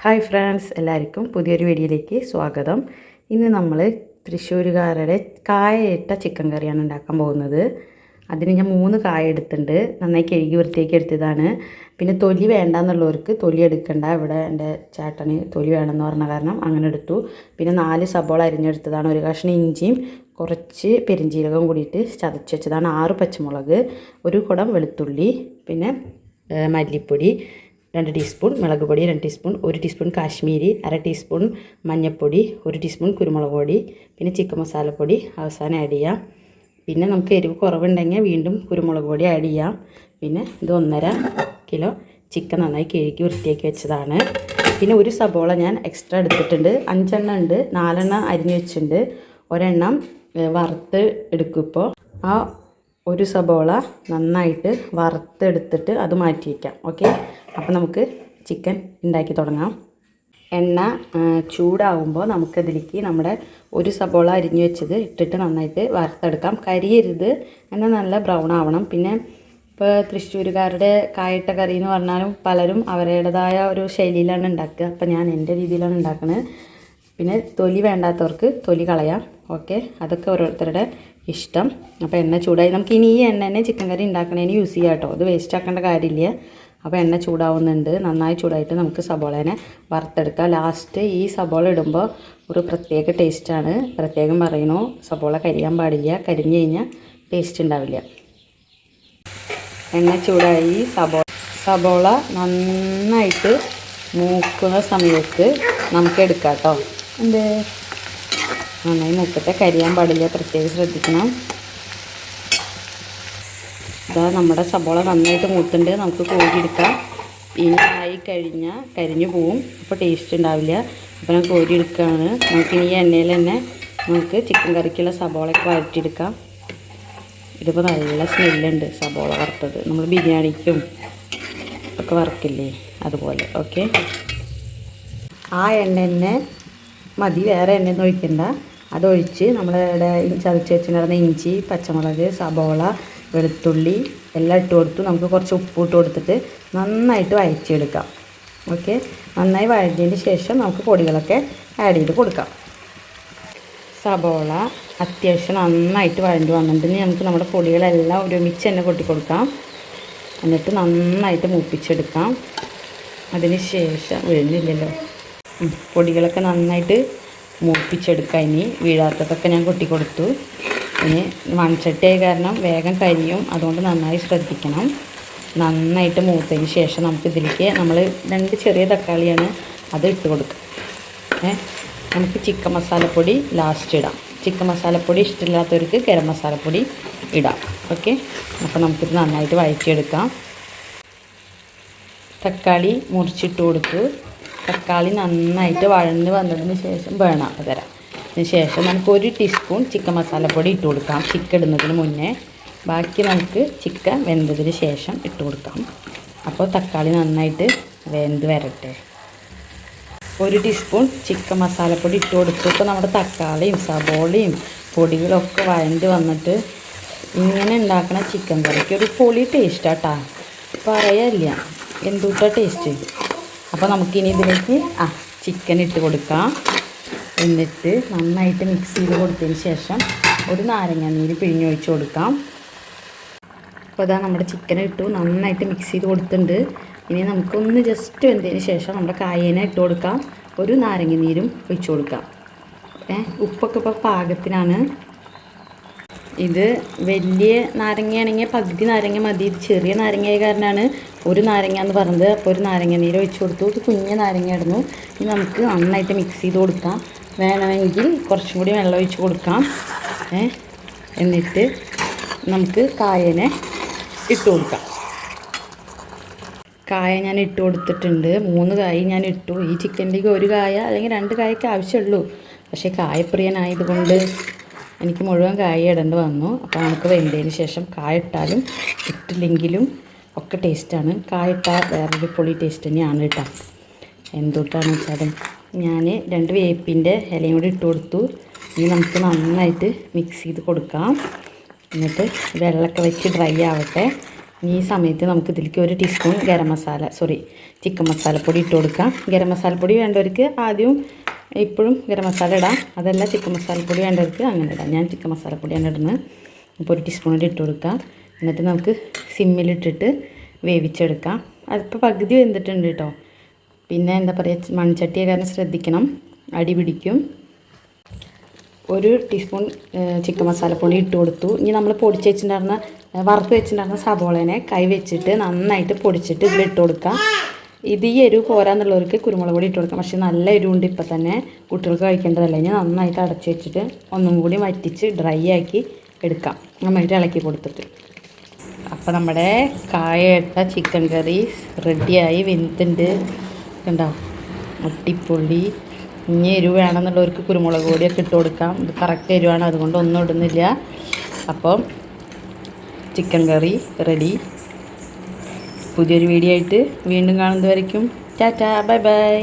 Hi friends, എല്ലാവർക്കും പുതിയൊരു വീഡിയോയിലേക്ക് സ്വാഗതം. ഇന്ന് നമ്മൾ തൃശ്ശൂരുകാരുടെ കായയിട്ട ചിക്കൻ കറിയാണ് ഉണ്ടാക്കാൻ പോകുന്നത്. അതിന് ഞാൻ 3 കായ എടുത്തിട്ടുണ്ട്. നന്നായി കഴുകി വൃത്തിയാക്കി എടുത്തതാണ്. പിന്നെ തൊലി വേണ്ടെന്നുള്ളവർക്ക് തൊലി എടുക്കണ്ട. ഇവിടെ എൻ്റെ ചേട്ടന് തൊലി വേണമെന്ന് പറഞ്ഞ കാരണം അങ്ങനെ എടുത്തു. പിന്നെ 4 സബോള അരിഞ്ഞെടുത്തതാണ്. ഒരു കഷ്ണം ഇഞ്ചിയും കുറച്ച് പെരിഞ്ചീരകം കൂടിയിട്ട് ചതച്ച് വെച്ചതാണ്. 6 പച്ചമുളക്, ഒരു കുടം വെളുത്തുള്ളി, പിന്നെ മല്ലിപ്പൊടി 2 ടീസ്പൂൺ, മുളക് പൊടി 2 ടീസ്പൂൺ, 1 ടീസ്പൂൺ കാശ്മീരി, 1/2 ടീസ്പൂൺ മഞ്ഞൾപ്പൊടി, 1 ടീസ്പൂൺ കുരുമുളക് പൊടി, പിന്നെ ചിക്കൻ മസാലപ്പൊടി അവസാനം ആഡ് ചെയ്യാം. പിന്നെ നമുക്ക് എരിവ് കുറവുണ്ടെങ്കിൽ വീണ്ടും കുരുമുളക് പൊടി ആഡ് ചെയ്യാം. പിന്നെ ഇത് 1.5 കിലോ ചിക്കൻ നന്നായി കഴുകി വൃത്തിയാക്കി വെച്ചതാണ്. പിന്നെ ഒരു സബോള ഞാൻ എക്സ്ട്രാ എടുത്തിട്ടുണ്ട്. 5 എണ്ണം ഉണ്ട്. 4 എണ്ണം അരിഞ്ഞ് വെച്ചിട്ടുണ്ട്. ഒരെണ്ണം വറുത്ത് എടുക്കും. ഇപ്പോൾ ആ ഒരു സബോള നന്നായിട്ട് വറുത്തെടുത്തിട്ട് അത് മാറ്റി വയ്ക്കാം. ഓക്കെ, അപ്പോൾ നമുക്ക് ചിക്കൻ ഉണ്ടാക്കി തുടങ്ങാം. എണ്ണ ചൂടാവുമ്പോൾ നമുക്കതിലേക്ക് നമ്മുടെ ഒരു സബോള അരിഞ്ഞു വെച്ചത് ഇട്ടിട്ട് നന്നായിട്ട് വറുത്തെടുക്കാം. കരിയരുത്, എന്നാൽ നല്ല ബ്രൗൺ ആവണം. പിന്നെ ഇപ്പോൾ തൃശ്ശൂരുകാരുടെ കായിട്ട കറി എന്ന് പറഞ്ഞാലും പലരും അവരുടേതായ ഒരു ശൈലിയിലാണ് ഉണ്ടാക്കുക. അപ്പോൾ ഞാൻ എൻ്റെ രീതിയിലാണ് ഉണ്ടാക്കുന്നത്. പിന്നെ തൊലി വേണ്ടാത്തവർക്ക് തൊലി കളയാം. ഓക്കെ, അതൊക്കെ ഓരോരുത്തരുടെ ഇഷ്ടം. അപ്പോൾ എണ്ണ ചൂടായി നമുക്ക് ഇനി ഈ എണ്ണ തന്നെ ചിക്കൻ കറി ഉണ്ടാക്കണതിന് യൂസ് ചെയ്യാം കേട്ടോ. അത് വേസ്റ്റ് ആക്കേണ്ട കാര്യമില്ല. അപ്പോൾ എണ്ണ ചൂടാവുന്നുണ്ട്. നന്നായി ചൂടായിട്ട് നമുക്ക് സബോളേനെ വറുത്തെടുക്കാം. ലാസ്റ്റ് ഈ സബോള ഇടുമ്പോൾ ഒരു പ്രത്യേക ടേസ്റ്റാണ്. പ്രത്യേകം പറയണു, സബോള കരിയാൻ പാടില്ല. കരിഞ്ഞു കഴിഞ്ഞാൽ ടേസ്റ്റ് ഉണ്ടാവില്ല. എണ്ണ ചൂടായി സബോള നന്നായിട്ട് മൂക്കുന്ന സമയത്ത് നമുക്ക് എടുക്കാം കേട്ടോ. നന്നായി മൂക്കട്ടെ, കരിയാൻ പാടില്ല, പ്രത്യേകം ശ്രദ്ധിക്കണം. ഇതാ നമ്മുടെ സബോള നന്നായിട്ട് മൂത്തുണ്ട്. നമുക്ക് കോരിയെടുക്കാം. ഇനി ആയി കഴിഞ്ഞാൽ കരിഞ്ഞു പോവും, അപ്പോൾ ടേസ്റ്റ് ഉണ്ടാവില്ല. അപ്പോൾ ഞാൻ കോരിയെടുക്കുകയാണ്. നമുക്കിനി ഈ എണ്ണയിൽ തന്നെ നമുക്ക് ചിക്കൻ കറിക്കുള്ള സബോളയൊക്കെ വഴറ്റിയെടുക്കാം. ഇതിപ്പോൾ നല്ല സ്മെല്ലുണ്ട് സബോള വറുത്തത്. നമ്മൾ ബിരിയാണിക്കും ഒക്കെ വറുക്കില്ലേ, അതുപോലെ. ഓക്കെ, ആ എണ്ണ തന്നെ മതി, വേറെ എണ്ണയൊന്നും ഒഴിക്കണ്ട. അതൊഴിച്ച് നമ്മളിവിടെ ചതച്ച് വെച്ചിട്ടുണ്ടായിരുന്ന ഇഞ്ചി, പച്ചമുളക്, സബോള, വെളുത്തുള്ളി എല്ലാം ഇട്ട് കൊടുത്തു. നമുക്ക് കുറച്ച് ഉപ്പ് ഇട്ട് കൊടുത്തിട്ട് നന്നായിട്ട് വഴറ്റിയെടുക്കാം. ഓക്കെ, നന്നായി വഴറ്റിയതിന് ശേഷം നമുക്ക് പൊടികളൊക്കെ ആഡ് ചെയ്ത് കൊടുക്കാം. സബോള അത്യാവശ്യം നന്നായിട്ട് വഴണ്ടി വന്നിട്ടുണ്ടെങ്കിൽ നമുക്ക് നമ്മുടെ പൊടികളെല്ലാം ഒരുമിച്ച് തന്നെ കൊട്ടിക്കൊടുക്കാം. എന്നിട്ട് നന്നായിട്ട് മൂപ്പിച്ചെടുക്കാം. അതിന് ശേഷം വീഴുന്നില്ലല്ലോ, പൊടികളൊക്കെ നന്നായിട്ട് മൂപ്പിച്ചെടുക്കാം. ഇനി വീഴാത്തതൊക്കെ ഞാൻ കൊട്ടിക്കൊടുത്തു. ഇനി മൺചട്ടിയായ കാരണം വേഗം കരിയും, അതുകൊണ്ട് നന്നായി ശ്രദ്ധിക്കണം. നന്നായിട്ട് മൂത്തതിന് ശേഷം നമുക്കിതിലേക്ക് നമ്മൾ 2 ചെറിയ തക്കാളിയാണ് അത് ഇട്ട് കൊടുക്കുക. നമുക്ക് ചിക്കൻ മസാലപ്പൊടി ലാസ്റ്റ് ഇടാം. ചിക്കൻ മസാലപ്പൊടി ഇഷ്ടമില്ലാത്തവർക്ക് ഗരം മസാലപ്പൊടി ഇടാം. ഓക്കെ, അപ്പോൾ നമുക്കിത് നന്നായിട്ട് വഴറ്റിയെടുക്കാം. തക്കാളി മുറിച്ചിട്ട് കൊടുത്തു. തക്കാളി നന്നായിട്ട് വഴന്ന് വന്നതിന് ശേഷം വേണം തരാം. അതിന് ശേഷം നമുക്ക് 1 ടീസ്പൂൺ ചിക്കൻ മസാലപ്പൊടി ഇട്ട് കൊടുക്കാം. ചിക്കൻ ഇടുന്നതിന് മുന്നേ. ബാക്കി നമുക്ക് ചിക്കൻ വെന്തതിന് ശേഷം ഇട്ട് കൊടുക്കാം. അപ്പോൾ തക്കാളി നന്നായിട്ട് വെന്ത് വരട്ടെ. 1 ടീസ്പൂൺ ചിക്കൻ മസാലപ്പൊടി ഇട്ട് കൊടുത്തു. ഇപ്പോൾ നമ്മുടെ തക്കാളിയും സബോളയും പൊടികളൊക്കെ വഴണ്ട് വന്നിട്ട് ഇങ്ങനെ ഉണ്ടാക്കണ ചിക്കൻ കറിക്ക് ഒരു പൊളി ടേസ്റ്റാട്ടാ, പറയാനില്ല, എന്തുട്ടാ ടേസ്റ്റ്. അപ്പോൾ നമുക്കിനി ഇതിലേക്ക് ചിക്കൻ ഇട്ട് കൊടുക്കാം. എന്നിട്ട് നന്നായിട്ട് മിക്സ് ചെയ്ത് കൊടുത്തതിന് ശേഷം ഒരു നാരങ്ങ നീര് പിഴിഞ്ഞൊഴിച്ച് കൊടുക്കാം. അപ്പോൾ അതാ നമ്മുടെ ചിക്കൻ ഇട്ടു, നന്നായിട്ട് മിക്സ് ചെയ്ത് കൊടുത്തിട്ടുണ്ട്. ഇനി നമുക്കൊന്ന് ജസ്റ്റ് വെന്തതിന് ശേഷം നമ്മുടെ കായേനെ ഇട്ട് കൊടുക്കാം. ഒരു നാരങ്ങ നീരും ഒഴിച്ച് കൊടുക്കാം. ഉപ്പൊക്കെ ഇപ്പോൾ പാകത്തിനാണ്. ഇത് വലിയ നാരങ്ങയാണെങ്കിൽ പകുതി നാരങ്ങ മതി. ഇത് ചെറിയ നാരങ്ങയായ കാരണമാണ് ഒരു നാരങ്ങ എന്ന് പറഞ്ഞത്. അപ്പോൾ ഒരു നാരങ്ങ നീര് ഒഴിച്ച് കൊടുത്തു. ഇത് കുഞ്ഞ നാരങ്ങ ഇടുന്നു. ഇനി നമുക്ക് നന്നായിട്ട് മിക്സ് ചെയ്ത് കൊടുക്കാം. വേണമെങ്കിൽ കുറച്ചും കൂടി വെള്ളം ഒഴിച്ച് കൊടുക്കാം. എന്നിട്ട് നമുക്ക് കായനെ ഇട്ട് കൊടുക്കാം. കായ ഞാൻ ഇട്ട് കൊടുത്തിട്ടുണ്ട്. 3 കായ ഞാൻ ഇട്ടു. ഈ ചിക്കനിലേക്ക് 1 കായ അല്ലെങ്കിൽ 2 കായൊക്കെ ആവശ്യമുള്ളൂ. പക്ഷേ കായപ്രിയനായതുകൊണ്ട് എനിക്ക് മുഴുവൻ കായ ഇടേണ്ടി വന്നു. അപ്പോൾ നമുക്ക് വെന്തതിന് ശേഷം കായ ഇട്ടാലും ഇട്ടില്ലെങ്കിലും ഒക്കെ ടേസ്റ്റാണ്. കായ ഇട്ടാൽ വേറൊരു പൊളി ടേസ്റ്റ് തന്നെയാണ് കേട്ടോ. എന്തുകൊണ്ടാണെന്ന് വെച്ചാലും ഞാൻ 2 വേപ്പിൻ്റെ ഇലയും കൂടി ഇട്ട് കൊടുത്തു. ഇനി നമുക്ക് നന്നായിട്ട് മിക്സ് ചെയ്ത് കൊടുക്കാം. എന്നിട്ട് വെള്ളമൊക്കെ വെച്ച് ഡ്രൈ ആവട്ടെ. ഈ സമയത്ത് നമുക്ക് ഇതിലേക്ക് 1 ടീസ്പൂൺ ചിക്കൻ മസാലപ്പൊടി ഇട്ട് കൊടുക്കാം. ഗരം മസാലപ്പൊടി വേണ്ടവർക്ക് ആദ്യം ഇപ്പോഴും ഗരം മസാല ഇടാം, അതല്ല ചിക്കൻ മസാലപ്പൊടി വേണ്ടവർക്ക് അങ്ങനെ ഇടാം. ഞാൻ ചിക്കൻ മസാലപ്പൊടിയാണ് ഇടുന്നത്. അപ്പോൾ 1 ടീസ്പൂൺ കൂടി ഇട്ട് കൊടുക്കാം. എന്നിട്ട് നമുക്ക് സിമ്മിലിട്ടിട്ട് വേവിച്ചെടുക്കാം. അതിപ്പോൾ പകുതി വെന്തിട്ടുണ്ട് കേട്ടോ. പിന്നെ എന്താ പറയുക, മൺചട്ടിയെ കാരണം ശ്രദ്ധിക്കണം, അടി പിടിക്കും. 1 ടീസ്പൂൺ ചിക്കൻ മസാലപ്പൊടി ഇട്ട് കൊടുത്തു. ഇനി നമ്മൾ പൊടിച്ച് വെച്ചിട്ടുണ്ടായിരുന്ന വറുത്ത് വെച്ചിട്ടുണ്ടായിരുന്ന സവോളേനെ കൈ വെച്ചിട്ട് നന്നായിട്ട് പൊടിച്ചിട്ട് ഇതിലിട്ട് കൊടുക്കാം. ഇത് ഈ എരിവ് പോരാന്നുള്ളവർക്ക് കുരുമുളക് പൊടി ഇട്ട് കൊടുക്കാം. പക്ഷേ നല്ല എരിവുണ്ട് ഇപ്പം തന്നെ, കുട്ടികൾക്ക് കഴിക്കേണ്ടതല്ല. ഇനി നന്നായിട്ട് അടച്ച് വെച്ചിട്ട് ഒന്നും കൂടി വറ്റിച്ച് ഡ്രൈ ആക്കി എടുക്കാം, നന്നായിട്ട് ഇളക്കി കൊടുത്തിട്ട്. അപ്പോൾ നമ്മുടെ കായയിട്ട ചിക്കൻ കറി റെഡിയായി വെന്തിട്ടുണ്ട്. കണ്ടോ, അടിപൊളി. ഇനി എരിവ് വേണമെന്നുള്ളവർക്ക് കുരുമുളക് പൊടിയൊക്കെ ഇട്ട് കൊടുക്കാം. ഇത് കറക്റ്റ് എരിവാണ്, അതുകൊണ്ട് ഒന്നും ഇടുന്നില്ല. അപ്പം ചിക്കൻ കറി റെഡി. പുതിയൊരു വീഡിയോ ആയിട്ട് വീണ്ടും കാണുന്നതുവരയ്ക്കും ടാറ്റാ, ബൈ ബൈ.